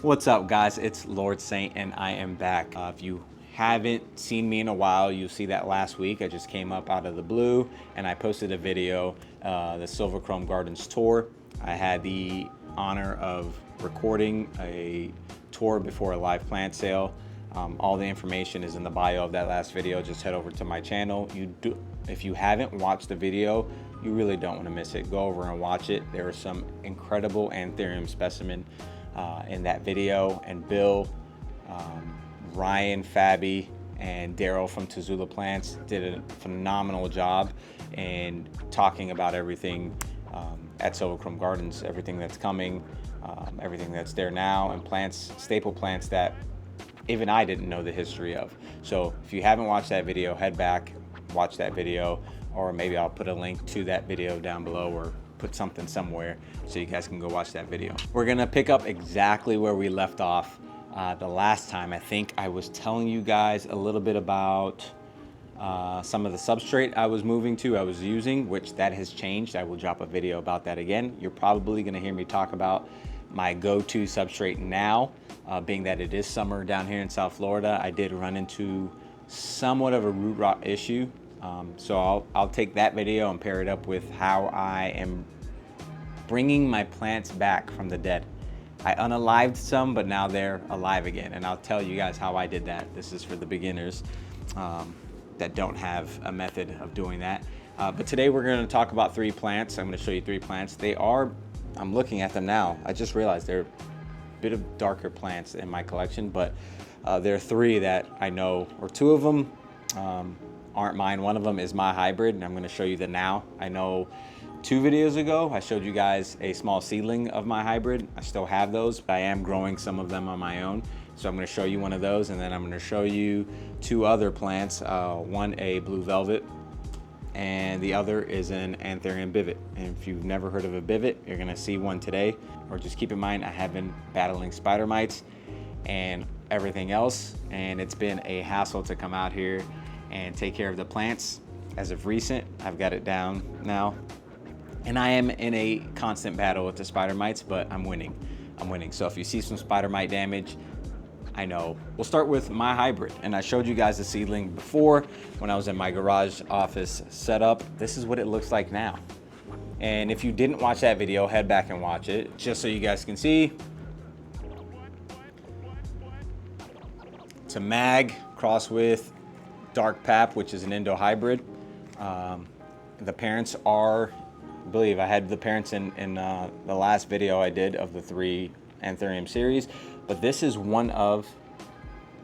What's up, guys? It's Lord Saint and I am back. If you haven't seen me in a while, you'll see that last week I just came up out of the blue and I posted a video, the Silver Chrome Gardens tour. I had the honor of recording a tour before a live plant sale. All the information is in the bio of that last video. Just head over to my channel. If you haven't watched the video, you really don't want to miss it. Go over and watch it. There are some incredible Anthurium specimen in that video, and Bill, Ryan, Fabi, and Daryl from Tazula Plants did a phenomenal job in talking about everything at Silver Chrome Gardens, everything that's coming, everything that's there now, and plants, staple plants that even I didn't know the history of. So if you haven't watched that video, head back, watch that video, or maybe I'll put a link to that video down below or put something somewhere so you guys can go watch that video. We're gonna pick up exactly where we left off the last time. I think I was telling you guys a little bit about some of the substrate I was using, which that has changed. I will drop a video about that again. You're probably gonna hear me talk about my go-to substrate now, being that it is summer down here in South Florida. I did run into somewhat of a root rot issue. So I'll take that video and pair it up with how I am bringing my plants back from the dead. I unalived some, but now they're alive again. And I'll tell you guys how I did that. This is for the beginners that don't have a method of doing that. But today we're gonna talk about 3 plants. I'm gonna show you 3 plants. They are, I'm looking at them now. I just realized they're a bit of darker plants in my collection, but there are 3 that I know, or 2 of them aren't mine. One of them is my hybrid, and I'm gonna show you the now. I know 2 videos ago, I showed you guys a small seedling of my hybrid. I still have those, but I am growing some of them on my own. So I'm gonna show you one of those, and then I'm gonna show you 2 other plants. One a blue velvet, and the other is an Anthurium BVIT. And if you've never heard of a BVIT, you're gonna see one today. Or just keep in mind, I have been battling spider mites and everything else, and it's been a hassle to come out here and take care of the plants. As of recent, I've got it down now. And I am in a constant battle with the spider mites, but I'm winning. So if you see some spider mite damage, I know. We'll start with my hybrid. And I showed you guys the seedling before when I was in my garage office setup. This is what it looks like now. And if you didn't watch that video, head back and watch it, just so you guys can see. It's a mag crossed with Dark Pap, which is an Indo hybrid. The parents are, I believe I had the parents in the last video I did of the 3 Anthurium series, but this is one of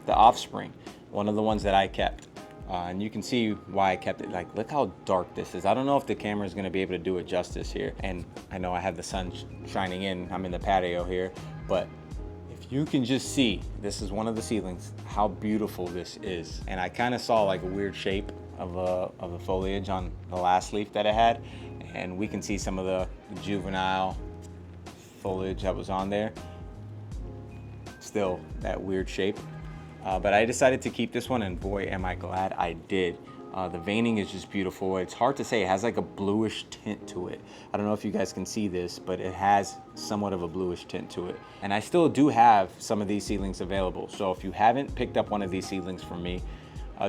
the offspring, one of the ones that I kept. And you can see why I kept it. Like, look how dark this is. I don't know if the camera is gonna be able to do it justice here. And I know I have the sun shining in, I'm in the patio here, but if you can just see, this is one of the seedlings, how beautiful this is. And I kind of saw like a weird shape of the foliage on the last leaf that I had. And we can see some of the juvenile foliage that was on there. Still that weird shape. But I decided to keep this one, and boy, am I glad I did. The veining is just beautiful. It's hard to say, it has like a bluish tint to it. I don't know if you guys can see this, but it has somewhat of a bluish tint to it. And I still do have some of these seedlings available. So if you haven't picked up one of these seedlings from me,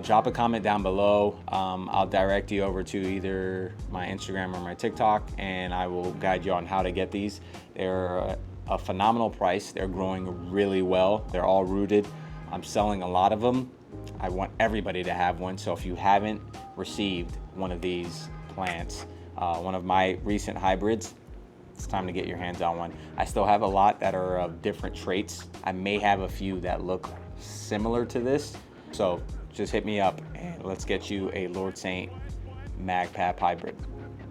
drop a comment down below. I'll direct you over to either my Instagram or my TikTok, and I will guide you on how to get these. They're a phenomenal price. They're growing really well. They're all rooted. I'm selling a lot of them. I want everybody to have one. So if you haven't received one of these plants, one of my recent hybrids, it's time to get your hands on one. I still have a lot that are of different traits. I may have a few that look similar to this. So just hit me up and let's get you a Lord Saint Mag Pap hybrid.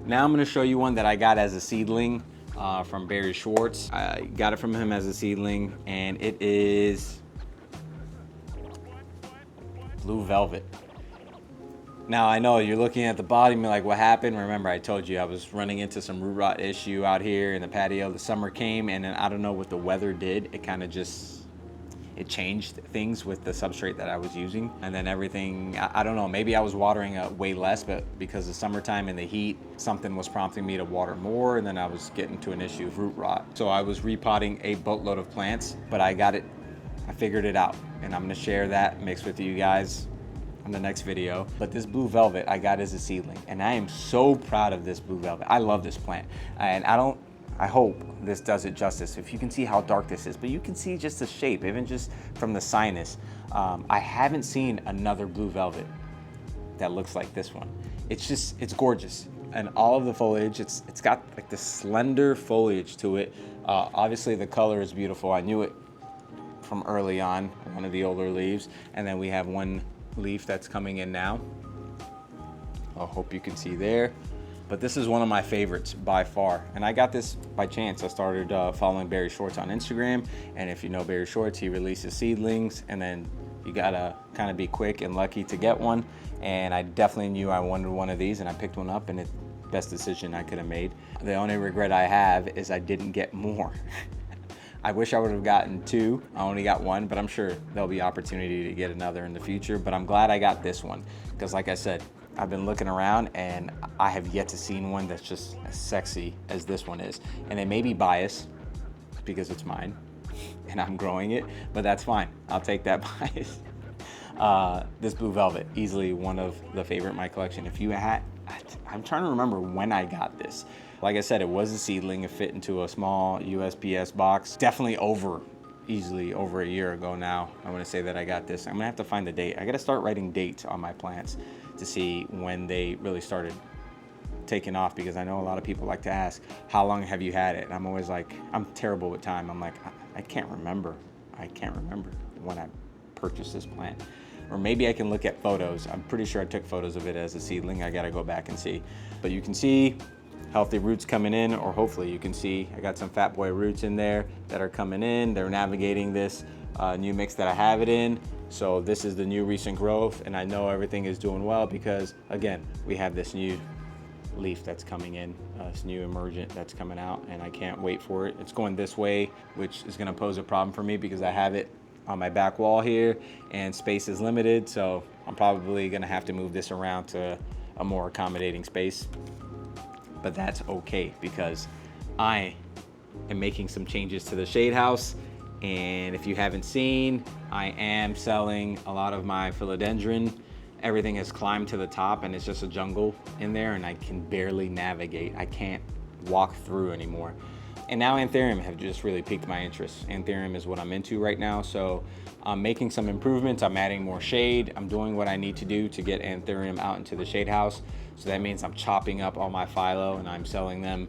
Now I'm gonna show you one that I got as a seedling from Barry Schwartz. I got it from him as a seedling, and it is Blue Velvet. Now I know you're looking at the bottom, you're like, what happened? Remember, I told you I was running into some root rot issue out here in the patio. The summer came, and then I don't know what the weather did. It kind of just, it changed things with the substrate that I was using. And then everything, I don't know, maybe I was watering way less, but because of summertime and the heat, something was prompting me to water more, and then I was getting to an issue of root rot. So I was repotting a boatload of plants, but I figured it out, and I'm gonna share that mix with you guys on the next video. But this blue velvet I got as a seedling, and I am so proud of this blue velvet. I love this plant, and I hope this does it justice. If you can see how dark this is, but you can see just the shape, even just from the sinus. I haven't seen another blue velvet that looks like this one. It's gorgeous. And all of the foliage, it's got like this slender foliage to it. Obviously the color is beautiful. I knew it from early on, one of the older leaves. And then we have one leaf that's coming in now. I hope you can see there. But this is one of my favorites by far. And I got this by chance. I started following Barry Shorts on Instagram. And if you know Barry Shorts, he releases seedlings, and then you gotta kind of be quick and lucky to get one. And I definitely knew I wanted one of these, and I picked one up, and it's the best decision I could have made. The only regret I have is I didn't get more. I wish I would have gotten two. I only got one, but I'm sure there'll be opportunity to get another in the future. But I'm glad I got this one, because like I said, I've been looking around and I have yet to see one that's just as sexy as this one is. And it may be biased because it's mine and I'm growing it, but that's fine. I'll take that bias. This blue velvet, easily one of the favorite in my collection. I'm trying to remember when I got this. Like I said, it was a seedling. It fit into a small USPS box. Definitely easily over a year ago now. I want to say that I got this. I'm gonna have to find the date. I gotta start writing dates on my plants to see when they really started taking off, because I know a lot of people like to ask, how long have you had it? And I'm always like, I'm terrible with time. I'm like, I can't remember. I can't remember when I purchased this plant. Or maybe I can look at photos. I'm pretty sure I took photos of it as a seedling. I gotta go back and see. But you can see healthy roots coming in, or hopefully you can see I got some fat boy roots in there that are coming in. They're navigating this new mix that I have it in. So this is the new recent growth, and I know everything is doing well because, again, we have this new leaf that's coming in, this new emergent that's coming out, and I can't wait for it. It's going this way, which is gonna pose a problem for me because I have it on my back wall here and space is limited, so I'm probably gonna have to move this around to a more accommodating space. But that's okay because I am making some changes to the shade house. And if you haven't seen, I am selling a lot of my philodendron. Everything has climbed to the top and it's just a jungle in there, and I can barely navigate. I can't walk through anymore. And now Anthurium have just really piqued my interest. Anthurium is what I'm into right now. So I'm making some improvements. I'm adding more shade. I'm doing what I need to do to get Anthurium out into the shade house. So that means I'm chopping up all my philo and I'm selling them,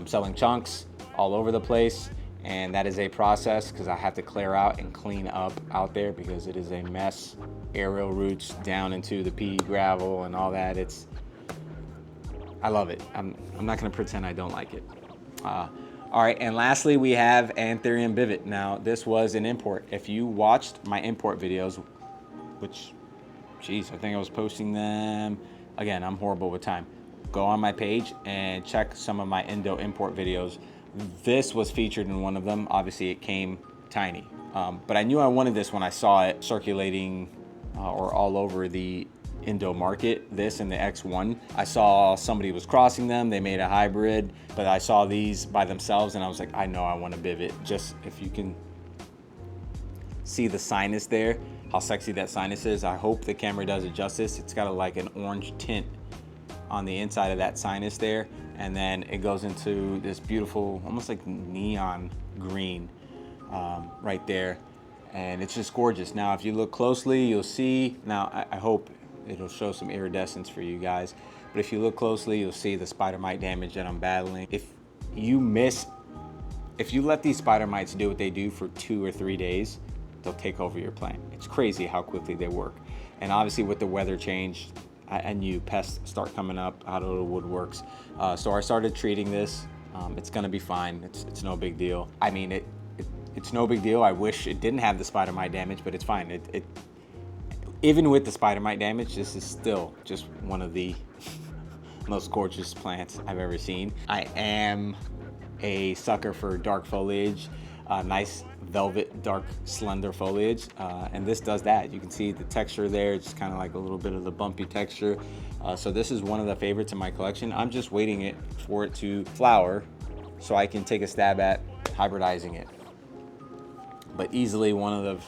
selling chunks all over the place. And that is a process because I have to clear out and clean up out there because it is a mess. Aerial roots down into the pea gravel and all that. I love it. I'm not gonna pretend I don't like it. All right, and lastly, we have Anthurium BVIT. Now, this was an import. If you watched my import videos, which, geez, I think I was posting them. Again, I'm horrible with time. Go on my page and check some of my Indo import videos. This was featured in one of them. Obviously, it came tiny. But I knew I wanted this when I saw it circulating or all over the Indo market, this and the X1. I saw somebody was crossing them. They made a hybrid, but I saw these by themselves and I was like, I know I want a BVIT. Just if you can see the sinus there, how sexy that sinus is. I hope the camera does it justice. It's got like an orange tint on the inside of that sinus there. And then it goes into this beautiful, almost like neon green right there. And it's just gorgeous. Now, if you look closely, you'll see, now I hope it'll show some iridescence for you guys. But if you look closely, you'll see the spider mite damage that I'm battling. If you let these spider mites do what they do for 2 or 3 days, they'll take over your plant. It's crazy how quickly they work. And obviously with the weather change, I knew pests start coming up out of the woodworks. So I started treating this. It's gonna be fine. It's no big deal. I mean, it's no big deal. I wish it didn't have the spider mite damage, but it's fine. Even with the spider mite damage, this is still just one of the most gorgeous plants I've ever seen. I am a sucker for dark foliage. nice velvet, dark, slender foliage. And this does that. You can see the texture there. It's kind of like a little bit of the bumpy texture. So this is one of the favorites in my collection. I'm just waiting for it to flower so I can take a stab at hybridizing it. But easily one of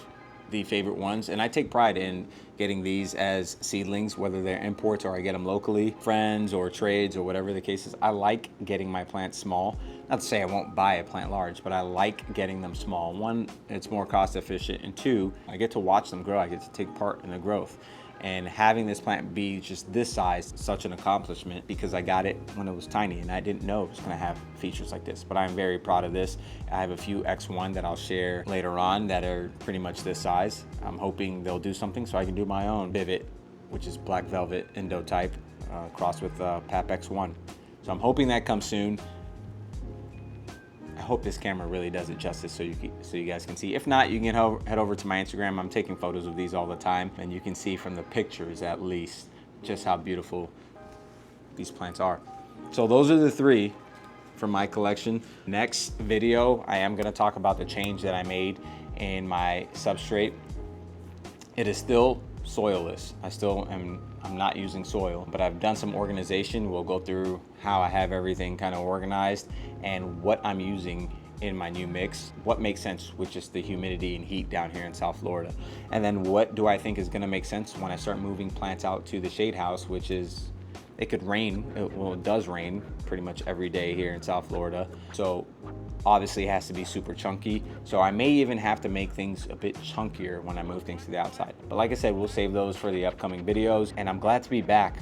the favorite ones. And I take pride in getting these as seedlings, whether they're imports or I get them locally, friends or trades or whatever the case is. I like getting my plants small. Not to say I won't buy a plant large, but I like getting them small. One, it's more cost efficient, and two, I get to watch them grow. I get to take part in the growth. And having this plant be just this size is such an accomplishment because I got it when it was tiny and I didn't know it was gonna have features like this, but I'm very proud of this. I have a few X1 that I'll share later on that are pretty much this size. I'm hoping they'll do something so I can do my own BVIT, which is black velvet Indo type, crossed with Pap X1. So I'm hoping that comes soon. I hope this camera really does it justice so you guys can see. If not, you can head over to my Instagram. I'm taking photos of these all the time, and you can see from the pictures at least just how beautiful these plants are. So those are the three from my collection. Next video, I am gonna talk about the change that I made in my substrate. It is still soilless. I'm not using soil, but I've done some organization. We'll go through how I have everything kind of organized and what I'm using in my new mix, what makes sense with just the humidity and heat down here in South Florida. And then what do I think is gonna make sense when I start moving plants out to the shade house, which is, it could rain, well, it does rain pretty much every day here in South Florida. So obviously it has to be super chunky. So I may even have to make things a bit chunkier when I move things to the outside. But like I said, we'll save those for the upcoming videos. And I'm glad to be back.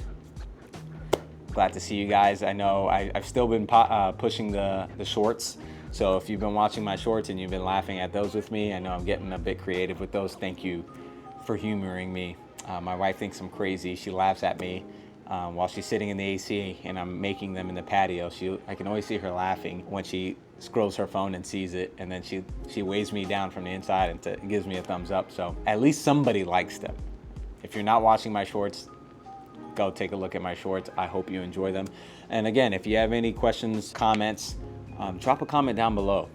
Glad to see you guys. I know I've still been pushing the shorts. So if you've been watching my shorts and you've been laughing at those with me, I know I'm getting a bit creative with those. Thank you for humoring me. My wife thinks I'm crazy. She laughs at me while she's sitting in the AC and I'm making them in the patio. I can always see her laughing when she scrolls her phone and sees it, and then she waves me down from the inside and gives me a thumbs up. So at least somebody likes them. If you're not watching my shorts, go take a look at my shorts. I hope you enjoy them. And again, if you have any questions, comments, drop a comment down below.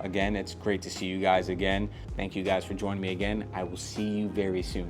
Again, it's great to see you guys again. Thank you guys for joining me again. I will see you very soon.